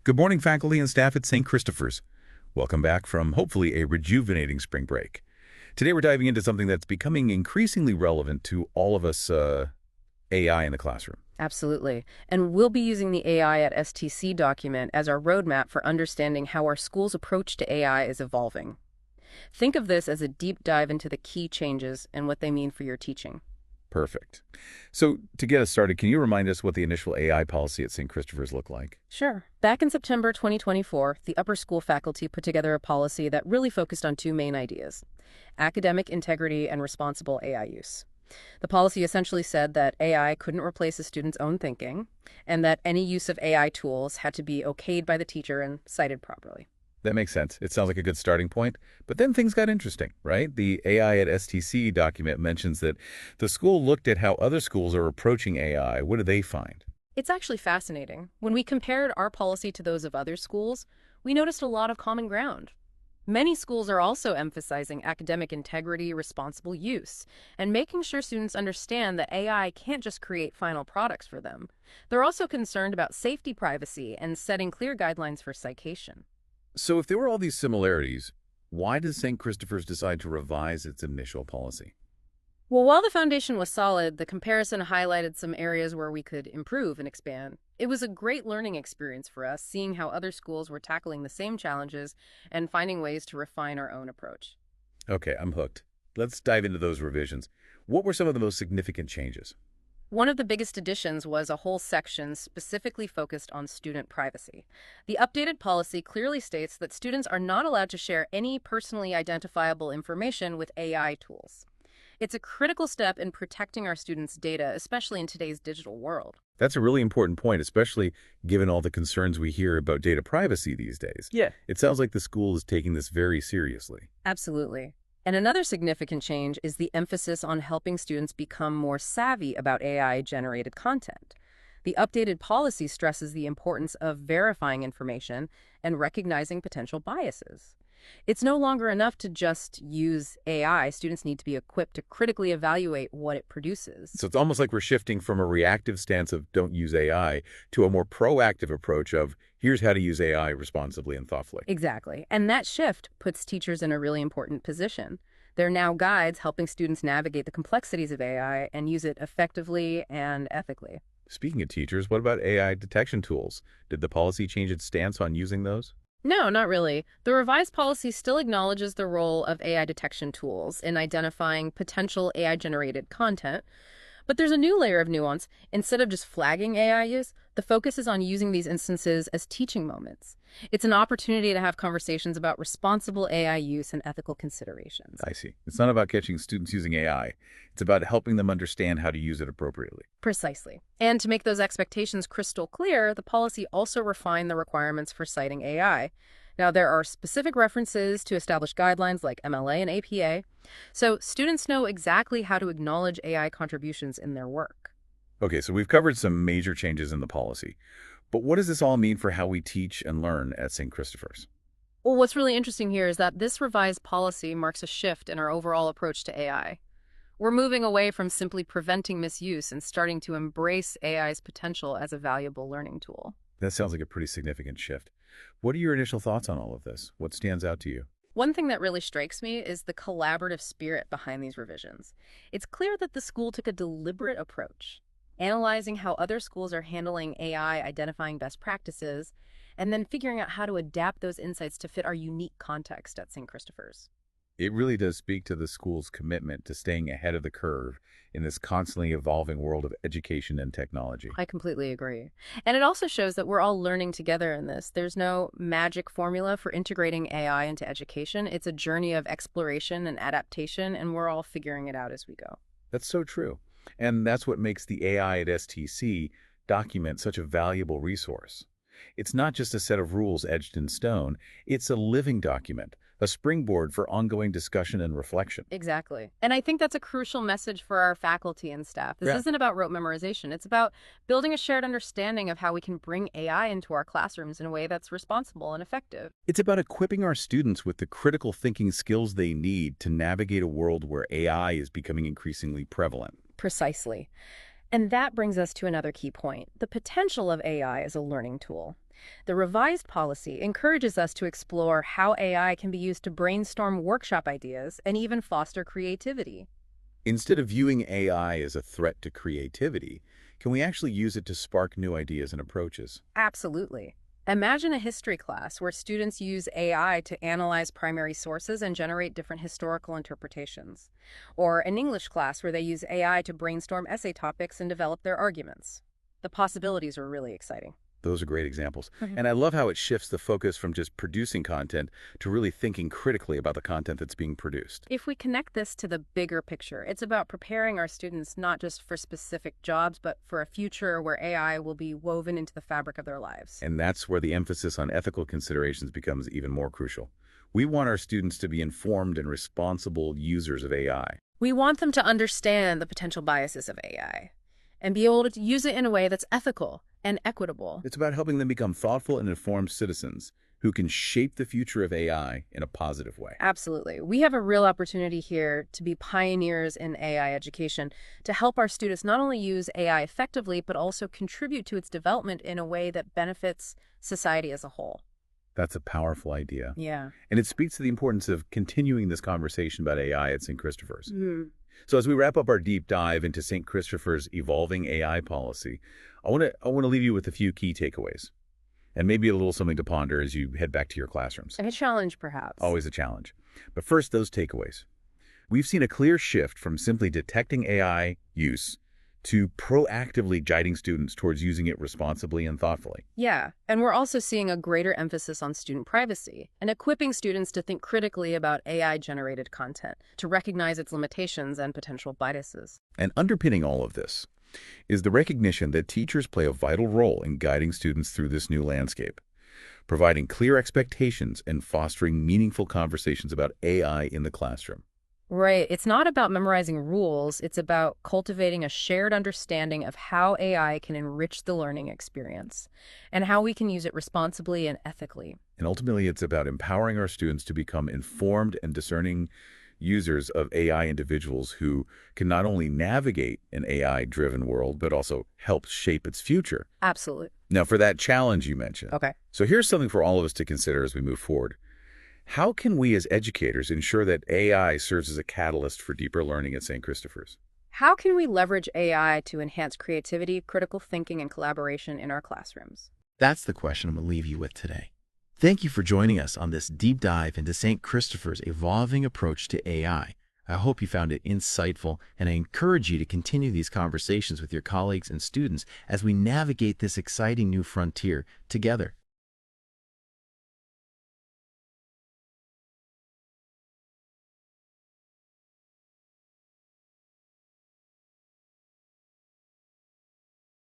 Good morning, faculty and staff at St. Christopher's. Welcome back from hopefully a rejuvenating spring break. Today we're diving into something that's becoming increasingly relevant to all of us, AI in the classroom. Absolutely. And we'll be using the AI at STC document as our roadmap for understanding how our school's approach to AI is evolving. Think of this as a deep dive into the key changes and what they mean for your teaching. Perfect. So to get us started, can you remind us what the initial AI policy at St. Christopher's looked like? Sure. Back in September 2024, the upper school faculty put together a policy that really focused on two main ideas: academic integrity and responsible AI use. The policy essentially said that AI couldn't replace a student's own thinking, and that any use of AI tools had to be okayed by the teacher and cited properly. That makes sense. It sounds like a good starting point. But then things got interesting, right? The AI at STC document mentions that the school looked at how other schools are approaching AI. What did they find? It's actually fascinating. When we compared our policy to those of other schools, we noticed a lot of common ground. Many schools are also emphasizing academic integrity, responsible use, and making sure students understand that AI can't just create final products for them. They're also concerned about safety, privacy, and setting clear guidelines for citation. So if there were all these similarities, why did St. Christopher's decide to revise its initial policy? Well, while the foundation was solid, the comparison highlighted some areas where we could improve and expand. It was a great learning experience for us, seeing how other schools were tackling the same challenges and finding ways to refine our own approach. Okay, I'm hooked. Let's dive into those revisions. What were some of the most significant changes? One of the biggest additions was a whole section specifically focused on student privacy. The updated policy clearly states that students are not allowed to share any personally identifiable information with AI tools. It's a critical step in protecting our students' data, especially in today's digital world. That's a really important point, especially given all the concerns we hear about data privacy these days. Yeah. It sounds like the school is taking this very seriously. Absolutely. And another significant change is the emphasis on helping students become more savvy about AI-generated content. The updated policy stresses the importance of verifying information and recognizing potential biases. It's no longer enough to just use AI. Students need to be equipped to critically evaluate what it produces. So it's almost like we're shifting from a reactive stance of don't use AI to a more proactive approach of here's how to use AI responsibly and thoughtfully. Exactly. And that shift puts teachers in a really important position. They're now guides helping students navigate the complexities of AI and use it effectively and ethically. Speaking of teachers, what about AI detection tools? Did the policy change its stance on using those? No, not really. The revised policy still acknowledges the role of AI detection tools in identifying potential AI-generated content, but there's a new layer of nuance. Instead of just flagging AI use, the focus is on using these instances as teaching moments. It's an opportunity to have conversations about responsible AI use and ethical considerations. I see. It's not about catching students using AI. It's about helping them understand how to use it appropriately. Precisely. And to make those expectations crystal clear, the policy also refined the requirements for citing AI. Now, there are specific references to established guidelines like MLA and APA, so students know exactly how to acknowledge AI contributions in their work. Okay, so we've covered some major changes in the policy. But what does this all mean for how we teach and learn at St. Christopher's? Well, what's really interesting here is that this revised policy marks a shift in our overall approach to AI. We're moving away from simply preventing misuse and starting to embrace AI's potential as a valuable learning tool. That sounds like a pretty significant shift. What are your initial thoughts on all of this? What stands out to you? One thing that really strikes me is the collaborative spirit behind these revisions. It's clear that the school took a deliberate approach, analyzing how other schools are handling AI, identifying best practices, and then figuring out how to adapt those insights to fit our unique context at St. Christopher's. It really does speak to the school's commitment to staying ahead of the curve in this constantly evolving world of education and technology. I completely agree. And it also shows that we're all learning together in this. There's no magic formula for integrating AI into education. It's a journey of exploration and adaptation, and we're all figuring it out as we go. That's so true. And that's what makes the AI at STC document such a valuable resource. It's not just a set of rules etched in stone. It's a living document, a springboard for ongoing discussion and reflection. Exactly. And I think that's a crucial message for our faculty and staff. This isn't about rote memorization. It's about building a shared understanding of how we can bring AI into our classrooms in a way that's responsible and effective. It's about equipping our students with the critical thinking skills they need to navigate a world where AI is becoming increasingly prevalent. Precisely. And that brings us to another key point, the potential of AI as a learning tool. The revised policy encourages us to explore how AI can be used to brainstorm workshop ideas and even foster creativity. Instead of viewing AI as a threat to creativity, can we actually use it to spark new ideas and approaches? Absolutely. Imagine a history class where students use AI to analyze primary sources and generate different historical interpretations. Or an English class where they use AI to brainstorm essay topics and develop their arguments. The possibilities are really exciting. Those are great examples. Mhm. And I love how it shifts the focus from just producing content to really thinking critically about the content that's being produced. If we connect this to the bigger picture, it's about preparing our students not just for specific jobs, but for a future where AI will be woven into the fabric of their lives. And that's where the emphasis on ethical considerations becomes even more crucial. We want our students to be informed and responsible users of AI. We want them to understand the potential biases of AI and be able to use it in a way that's ethical and equitable. It's about helping them become thoughtful and informed citizens who can shape the future of AI in a positive way. Absolutely. We have a real opportunity here to be pioneers in AI education, to help our students not only use AI effectively, but also contribute to its development in a way that benefits society as a whole. That's a powerful idea. Yeah. And it speaks to the importance of continuing this conversation about AI at St. Christopher's. So as we wrap up our deep dive into St. Christopher's evolving AI policy, I want to leave you with a few key takeaways and maybe a little something to ponder as you head back to your classrooms. A challenge, perhaps. Always a challenge. But first, those takeaways. We've seen a clear shift from simply detecting AI use to proactively guiding students towards using it responsibly and thoughtfully. Yeah, and we're also seeing a greater emphasis on student privacy and equipping students to think critically about AI-generated content, to recognize its limitations and potential biases. And underpinning all of this is the recognition that teachers play a vital role in guiding students through this new landscape, providing clear expectations and fostering meaningful conversations about AI in the classroom. Right. It's not about memorizing rules. It's about cultivating a shared understanding of how AI can enrich the learning experience and how we can use it responsibly and ethically. And ultimately, it's about empowering our students to become informed and discerning users of AI individuals who can not only navigate an AI-driven world, but also help shape its future. Absolutely. Now, for that challenge you mentioned. Okay. So here's something for all of us to consider as we move forward. How can we as educators ensure that AI serves as a catalyst for deeper learning at St. Christopher's? How can we leverage AI to enhance creativity, critical thinking, and collaboration in our classrooms? That's the question I'm going to leave you with today. Thank you for joining us on this deep dive into St. Christopher's evolving approach to AI. I hope you found it insightful, and I encourage you to continue these conversations with your colleagues and students as we navigate this exciting new frontier together.